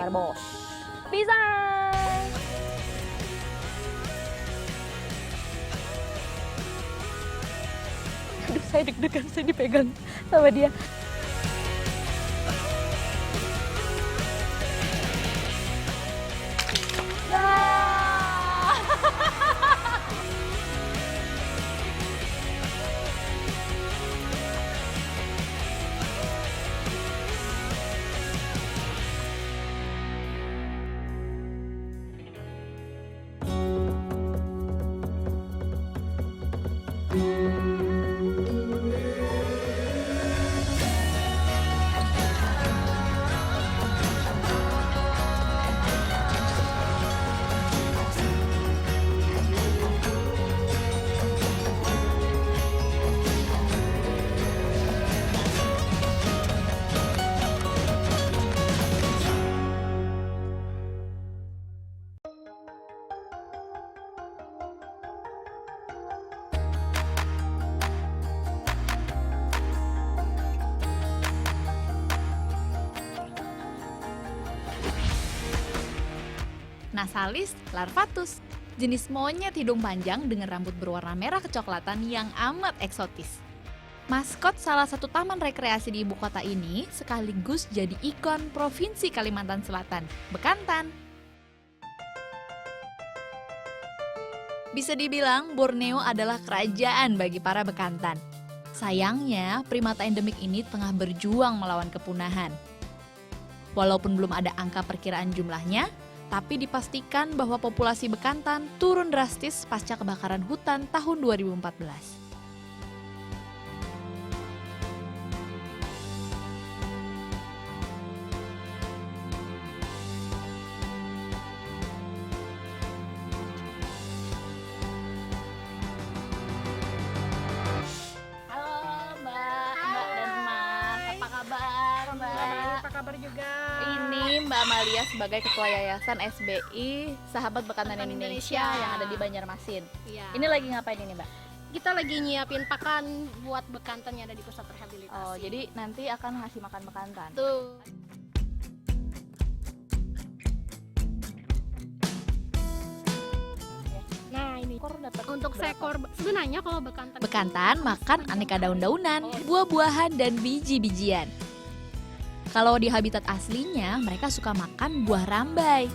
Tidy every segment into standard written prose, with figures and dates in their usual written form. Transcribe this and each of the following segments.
kejar bos. Pisang! Aduh, saya deg-degan, saya dipegang sama dia. Nasalis larvatus, jenis monyet hidung panjang dengan rambut berwarna merah kecoklatan yang amat eksotis. Maskot salah satu taman rekreasi di ibu kota ini sekaligus jadi ikon Provinsi Kalimantan Selatan, Bekantan. Bisa dibilang Borneo adalah kerajaan bagi para bekantan. Sayangnya, primata endemik ini tengah berjuang melawan kepunahan. Walaupun belum ada angka perkiraan jumlahnya, tapi dipastikan bahwa populasi bekantan turun drastis pasca kebakaran hutan tahun 2014. Halo Mbak dan Mas, apa kabar Mbak? Apa kabar juga? Ini Mbak Amalia sebagai Ketua Yayasan SBI Sahabat Bekantan Bekantan Indonesia Indonesia yang ada di Banjarmasin. Iya. Ini lagi ngapain ini Mbak? Kita lagi nyiapin pakan buat bekantan yang ada di pusat rehabilitasi. Oh, jadi nanti akan ngasih makan bekantan. tuh. Nah ini Dapat untuk berapa? seekor sebenarnya kalau bekantan Bekantan makan aneka daun-daunan, buah-buahan, dan biji-bijian. Kalau di habitat aslinya, mereka suka makan buah rambai.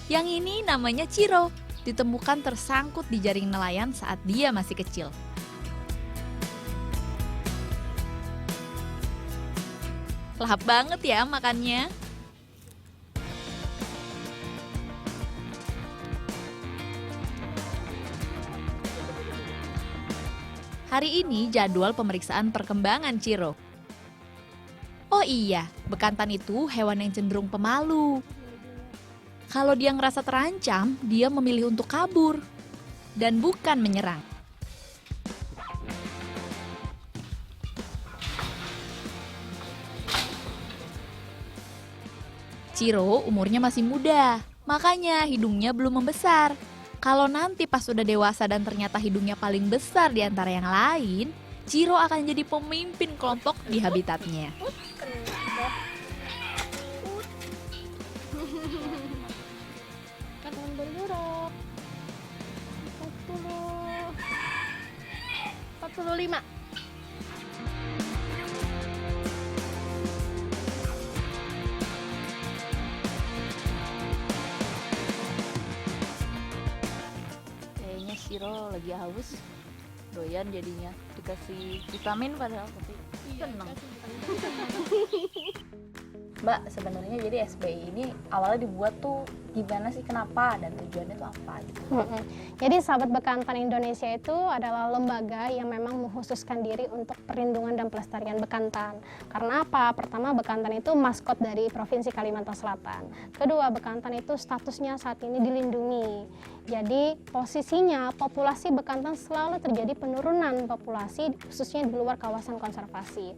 Yang ini namanya ciro, ditemukan tersangkut di jaring nelayan saat dia masih kecil. Lahap banget ya makannya. Hari ini jadwal pemeriksaan perkembangan ciro. Oh iya, bekantan itu hewan yang cenderung pemalu. Kalau dia ngerasa terancam, dia memilih untuk kabur dan bukan menyerang. Ciro umurnya masih muda, makanya hidungnya belum membesar. Kalau nanti pas udah dewasa dan ternyata hidungnya paling besar di antara yang lain, Ciro akan jadi pemimpin kelompok di habitatnya. Kan bergerak 45. Kayaknya Shiro lagi haus. Doyan jadinya dikasih vitamin padahal tapi seneng. Mbak, sebenarnya jadi SBI ini awalnya dibuat tuh gimana sih, kenapa dan tujuannya tuh apa gitu? Jadi Sahabat Bekantan Indonesia itu adalah lembaga yang memang mengkhususkan diri untuk perlindungan dan pelestarian bekantan. Karena apa? Pertama, bekantan itu maskot dari Provinsi Kalimantan Selatan. Kedua, bekantan itu statusnya saat ini dilindungi. Jadi posisinya populasi bekantan selalu terjadi penurunan populasi khususnya di luar kawasan konservasi.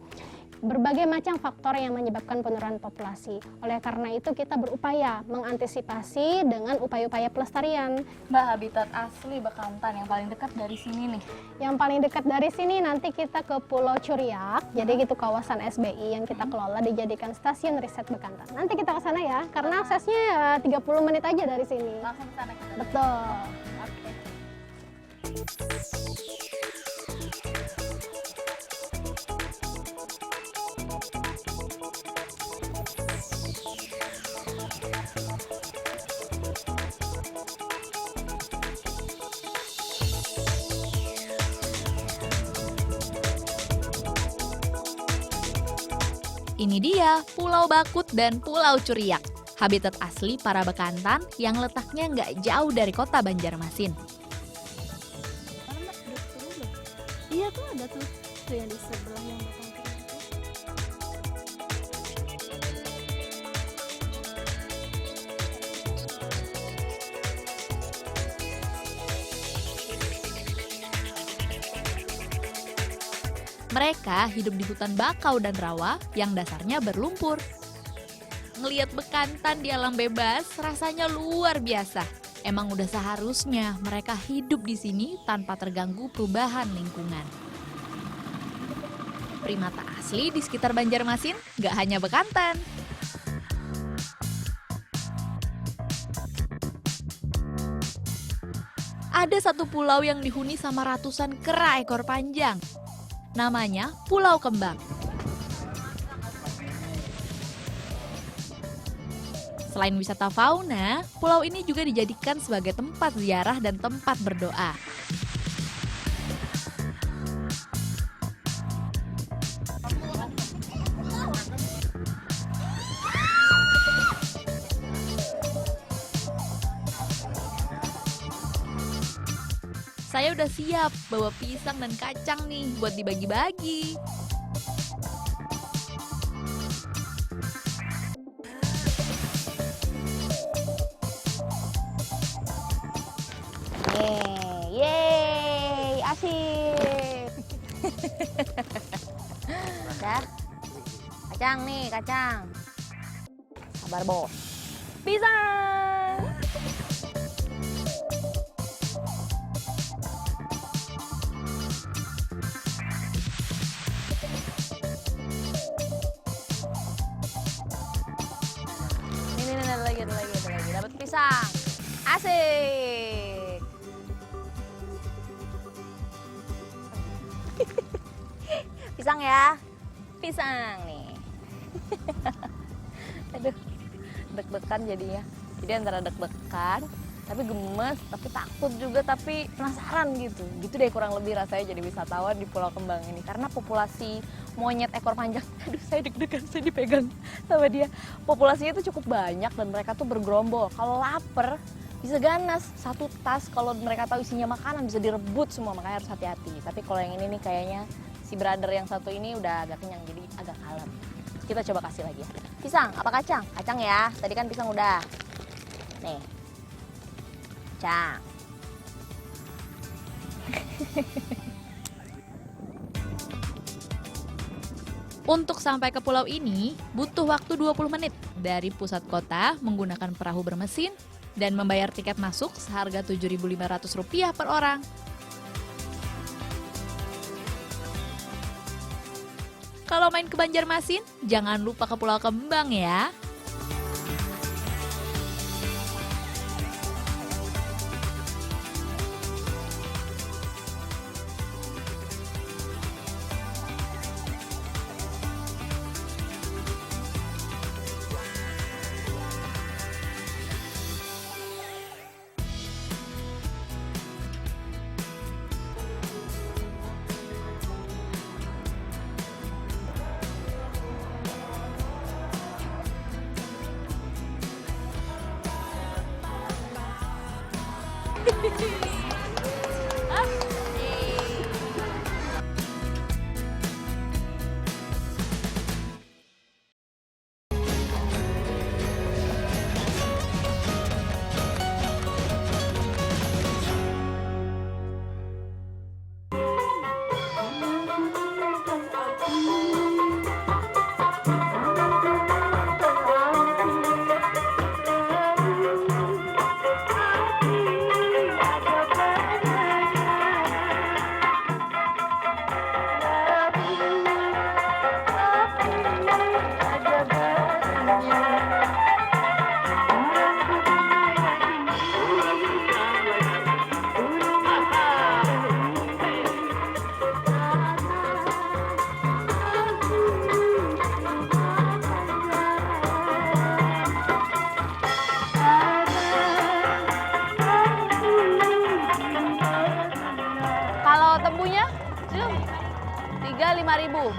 berbagai macam faktor yang menyebabkan penurunan populasi. Oleh karena itu kita berupaya mengantisipasi dengan upaya-upaya pelestarian. Mbak, habitat asli bekantan yang paling dekat dari sini nih. Yang paling dekat dari sini nanti kita ke Pulau Curiak, jadi itu kawasan SBI yang kita kelola dijadikan stasiun riset bekantan. Nanti kita ke sana ya, karena aksesnya ya 30 menit aja dari sini. Langsung ke sana kita. Betul. Oke. Ini dia Pulau Bakut dan Pulau Curiak, habitat asli para bekantan yang letaknya nggak jauh dari kota Banjarmasin. Iya tuh ada tuh yang di sebelah yang bekantan itu. Mereka hidup di hutan bakau dan rawa yang dasarnya berlumpur. Ngeliat bekantan di alam bebas rasanya luar biasa. Emang udah seharusnya mereka hidup di sini tanpa terganggu perubahan lingkungan. Primata asli di sekitar Banjarmasin nggak hanya bekantan. Ada satu pulau yang dihuni sama ratusan kera ekor panjang. Namanya Pulau Kembang. Selain wisata fauna, pulau ini juga dijadikan sebagai tempat ziarah dan tempat berdoa. Saya udah siap bawa pisang dan kacang nih buat dibagi-bagi. Yeay, asik. Udah. Kacang nih, kacang. Sabar, Bos. Pisang. Ini ada lagi. Dapat pisang. Asik. Pisang ya. Pisang nih. Aduh, deg-degan jadinya. Jadi antara deg-degan, tapi gemes, tapi takut juga, tapi penasaran gitu. Gitu deh kurang lebih rasanya jadi wisatawan di Pulau Kembang ini. Karena populasi monyet ekor panjang, aduh saya deg-degan, saya dipegang sama dia. Populasinya itu cukup banyak dan mereka tuh bergerombol. Kalau lapar, bisa ganas. Satu tas kalau mereka tahu isinya makanan bisa direbut semua, makanya harus hati-hati. Tapi kalau yang ini nih kayaknya si brother yang satu ini udah agak kenyang, jadi agak kalem. Kita coba kasih lagi ya. Pisang, apa kacang? Kacang ya, tadi kan pisang udah. Nih, kacang. Untuk sampai ke pulau ini, butuh waktu 20 menit dari pusat kota menggunakan perahu bermesin dan membayar tiket masuk seharga Rp7.500 per orang. Kalau main ke Banjarmasin, jangan lupa ke Pulau Kembang ya. 3, 5.000.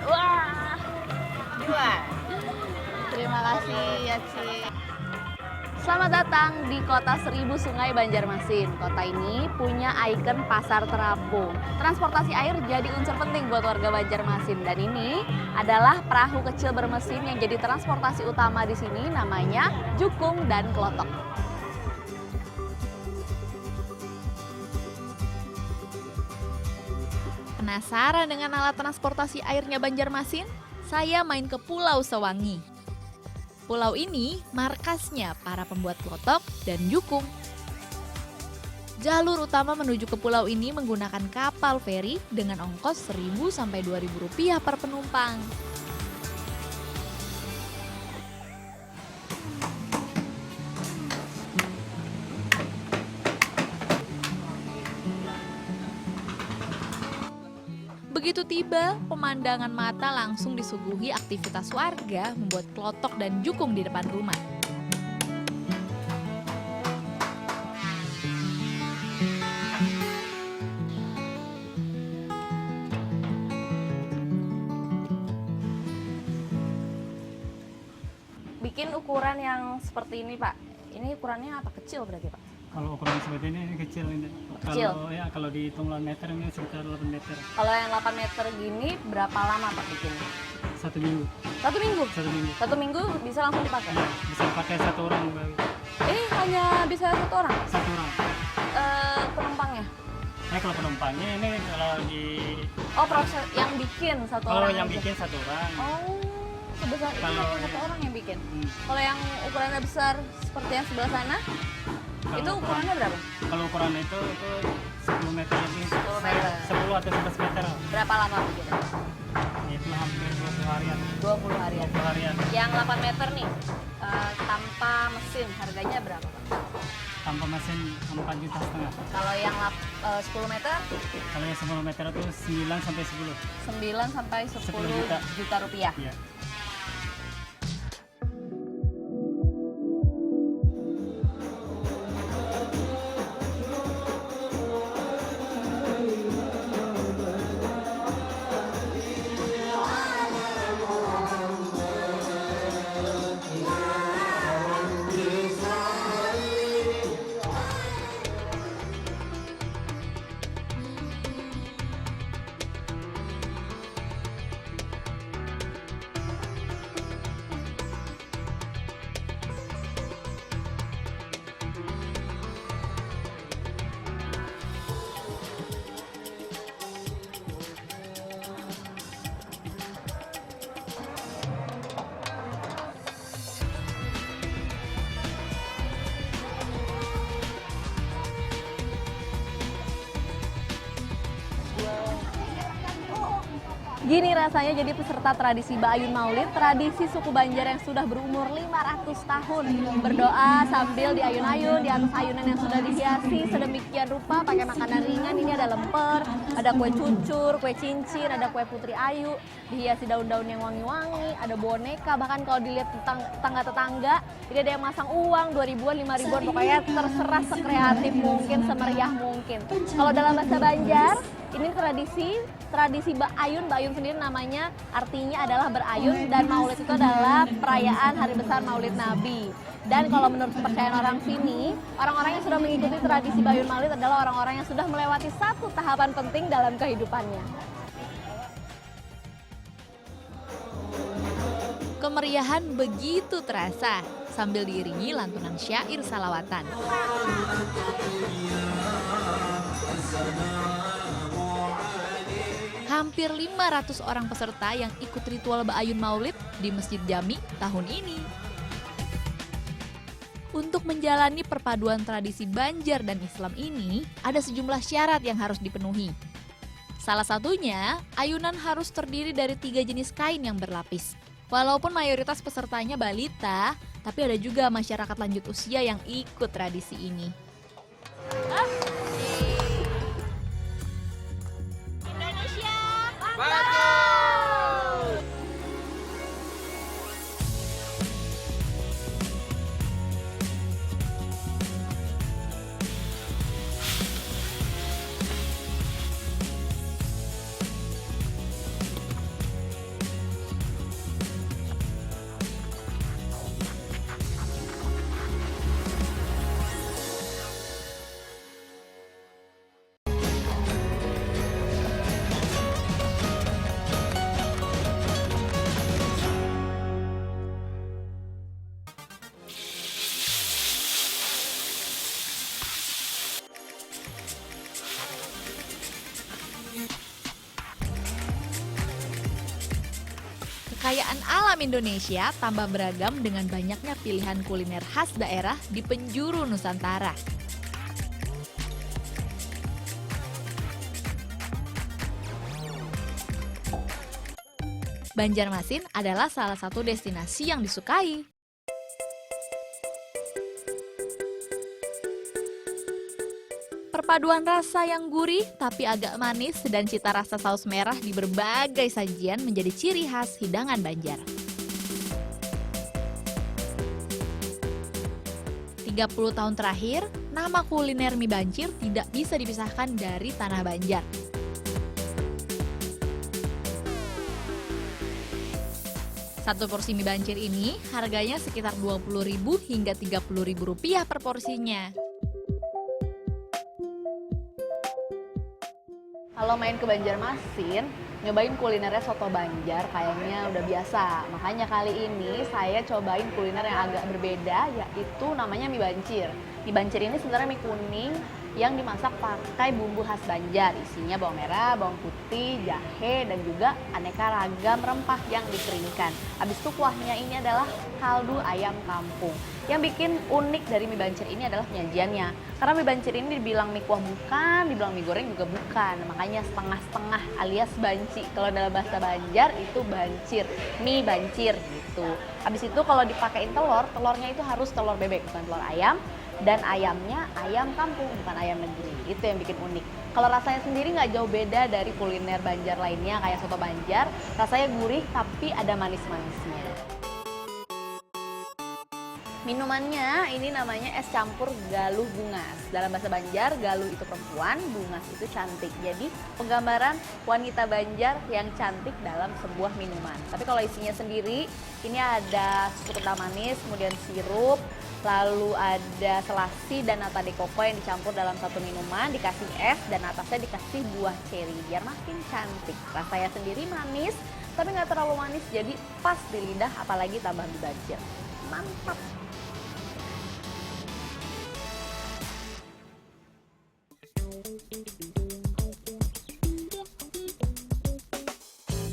Wah. 2. Terima kasih ya, Ci. Selamat datang di Kota Seribu Sungai Banjarmasin. Kota ini punya ikon pasar terapung. Transportasi air jadi unsur penting buat warga Banjarmasin. Dan ini adalah perahu kecil bermesin yang jadi transportasi utama di sini, namanya Jukung dan Klotok. Penasaran dengan alat transportasi airnya Banjarmasin? Saya main ke Pulau Sewangi. Pulau ini markasnya para pembuat klotok dan jukung. Jalur utama menuju ke pulau ini menggunakan kapal feri dengan ongkos Rp1.000 sampai Rp2.000 per penumpang. Begitu tiba, pemandangan mata langsung disuguhi aktivitas warga membuat klotok dan jukung di depan rumah. Bikin ukuran yang seperti ini, Pak. Ini ukurannya apa? Kecil berarti, Pak? Kalau ukuran seperti ini kecil ini. Kecil. Kalau dihitung meter ini sekitar 8 meter. Kalau yang 8 meter gini berapa lama Pak bikinnya? 1 minggu. 1 minggu? 1 minggu. 1 minggu bisa langsung dipakai? Ya, bisa pakai 1 orang. Ini hanya bisa 1 orang? 1 orang. Penumpangnya? Kalau penumpangnya ini kalau di... Oh, proses yang bikin 1 orang Kalau yang aja? bikin 1 orang. Oh, sebesar ini Kalau 1 orang yang bikin? Hmm. Kalau yang ukurannya besar seperti yang sebelah sana, Kalau itu ukurannya berapa? Kalau ukuran itu 10 meter lebih. 10 meter. 10 atau 11 meter. Berapa lama bikinnya? Itu hampir 20 harian. 20 harian. 20 harian. Yang 8 meter nih, tanpa mesin, harganya berapa Pak? Tanpa mesin 4,5 juta. Kalau yang 10 meter, Kalau yang 10 meter itu 9 sampai 10. 9 sampai 10 juta rupiah. Iya. Gini rasanya jadi peserta tradisi Baayun Maulid, tradisi suku Banjar yang sudah berumur 500 tahun. Berdoa sambil diayun-ayun di atas ayunan yang sudah dihiasi sedemikian rupa pakai makanan ringan. Ini ada lemper, ada kue cucur, kue cincin, ada kue putri ayu, dihiasi daun-daun yang wangi-wangi, ada boneka, bahkan kalau dilihat tetangga-tetangga, ini ada yang masang uang 2.000-an, 5.000-an, pokoknya terserah sekreatif mungkin, semeriah mungkin. Kalau dalam bahasa Banjar, ini tradisi Baayun sendiri namanya artinya adalah berayun, dan Maulid itu adalah perayaan hari besar Maulid Nabi. Dan kalau menurut kepercayaan orang sini, orang-orang yang sudah mengikuti tradisi Baayun Maulid adalah orang-orang yang sudah melewati satu tahapan penting dalam kehidupannya. Kemeriahan begitu terasa sambil diiringi lantunan syair salawatan. Hampir 500 orang peserta yang ikut ritual Baayun Maulid di Masjid Jami tahun ini. Untuk menjalani perpaduan tradisi Banjar dan Islam ini, ada sejumlah syarat yang harus dipenuhi. Salah satunya, ayunan harus terdiri dari 3 jenis kain yang berlapis. Walaupun mayoritas pesertanya balita, tapi ada juga masyarakat lanjut usia yang ikut tradisi ini. kekayaan alam Indonesia tambah beragam dengan banyaknya pilihan kuliner khas daerah di penjuru Nusantara. Banjarmasin adalah salah satu destinasi yang disukai. Perpaduan rasa yang gurih tapi agak manis dan cita rasa saus merah di berbagai sajian menjadi ciri khas hidangan Banjar. 30 tahun terakhir, nama kuliner mie Banjir tidak bisa dipisahkan dari tanah Banjar. Satu porsi mie Banjir ini harganya sekitar Rp20.000 hingga Rp30.000 per porsinya. Kalau main ke Banjarmasin, nyobain kulinernya soto Banjar kayaknya udah biasa. Makanya kali ini saya cobain kuliner yang agak berbeda, yaitu namanya mie Banjir. Mie Banjir ini sebenarnya mie kuning yang dimasak pakai bumbu khas Banjar. Isinya bawang merah, bawang putih, jahe, dan juga aneka ragam rempah yang dikeringkan. Habis itu kuahnya ini adalah kaldu ayam kampung. Yang bikin unik dari mie Banjir ini adalah penyajiannya. Karena mie Banjir ini dibilang mie kuah bukan, dibilang mie goreng juga bukan. Makanya setengah-setengah alias banci. Kalau dalam bahasa Banjar itu bancir, mie Banjir gitu. Habis itu kalau dipakein telur, telurnya itu harus telur bebek, bukan telur ayam. Dan ayamnya ayam kampung, bukan ayam negeri. Itu yang bikin unik. Kalau rasanya sendiri nggak jauh beda dari kuliner Banjar lainnya kayak soto Banjar. Rasanya gurih tapi ada manis-manisnya. Minumannya ini namanya es campur galuh bungas. Dalam bahasa Banjar, galuh itu perempuan, bungas itu cantik. Jadi penggambaran wanita Banjar yang cantik dalam sebuah minuman. Tapi kalau isinya sendiri, ini ada susu kental manis, kemudian sirup, lalu ada selasi dan nata de coco yang dicampur dalam satu minuman, dikasih es dan atasnya dikasih buah ceri biar makin cantik. Rasanya sendiri manis, tapi nggak terlalu manis, jadi pas di lidah, apalagi tambah mie Banjar. Mantap!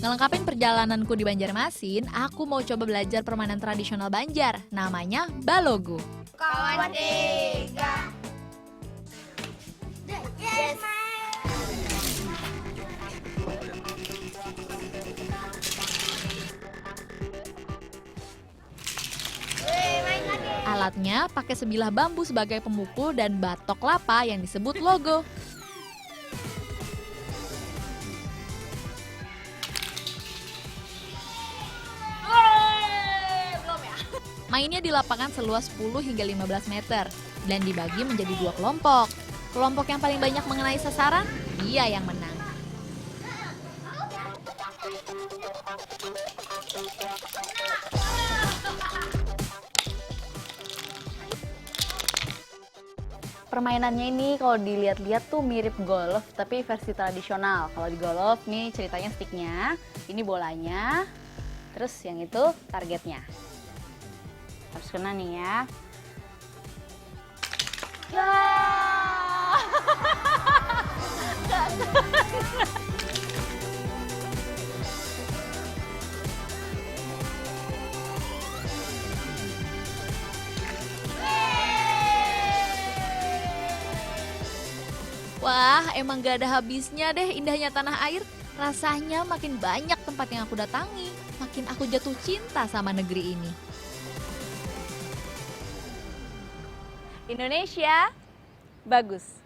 Ngelengkapin perjalananku di Banjarmasin, aku mau coba belajar permainan tradisional Banjar, namanya Balogo. Kawan tiga. Yes. Alatnya pakai sebilah bambu sebagai pemukul dan batok kelapa yang disebut logo. Mainnya di lapangan seluas 10 hingga 15 meter dan dibagi menjadi 2 kelompok. Kelompok yang paling banyak mengenai sasaran, dia yang menang. Permainannya ini kalau dilihat-lihat tuh mirip golf tapi versi tradisional. Kalau di golf nih ceritanya sticknya, ini bolanya, terus yang itu targetnya. Harus kena nih ya. Ya. Wah, emang gak ada habisnya deh indahnya tanah air. Rasanya makin banyak tempat yang aku datangi, makin aku jatuh cinta sama negeri ini. Indonesia bagus.